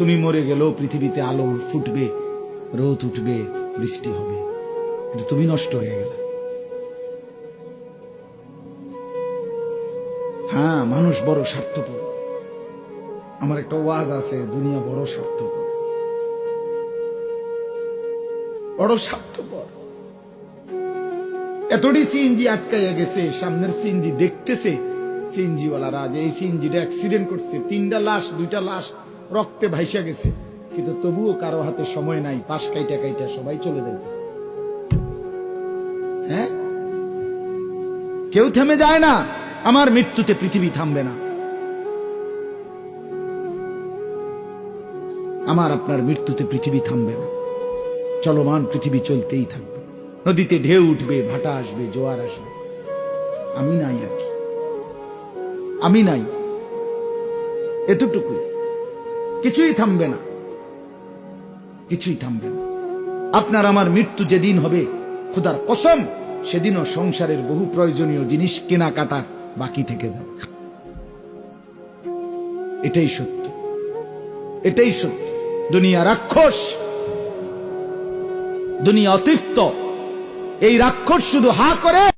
তুমি মরে গেলেও পৃথিবীতে আলো ফুটবে, রোদ উঠবে, বৃষ্টি হবে, কিন্তু তুমি নষ্ট হয়ে গেলে। হ্যাঁ, মানুষ বড় স্বার্থপর। আমার একটা ওয়াজ আছে, দুনিয়া বড় স্বার্থপর, বড় স্বার্থপর। এতটি সিএনজি আটকাইয়া গেছে, সামনের সিএনজি দেখতেছে সিএনজিওয়ালারা যে এই সিএনজিটা অ্যাক্সিডেন্ট করছে, 3টা লাশ, 2টা লাশ রক্তে ভাইসা গেছে, কিন্তু তবুও কারো হাতে সময় নাই, পাশ কাইটা কাইটা সবাই চলে যাইতেছে। হ্যাঁ, কেউ থেমে যায় না। আমার মৃত্যুতে পৃথিবী থামবে না, আমার আপনার মৃত্যুতে পৃথিবী থামবে না। চলমান পৃথিবী চলতেই থাকবে। নদীতে ঢেউ উঠবে, ভাটা আসবে, জোয়ার আসবে, আমি নাই আর কি, আমি নাই, এতটুকু। কিছুই থামবে না, কিছুই থামবে না। আপনার আমার মৃত্যু যেদিন হবে, খোদার কসম, সেদিনও সংসারের বহু প্রয়োজনীয় জিনিস কেনাকাটা বাকি থেকে যাবে। এটাই সত্য, এটাই সত্য। দুনিয়া রাক্ষস, দুনিয়া অতৃপ্ত। এই রাক্ষস শুধু হা করে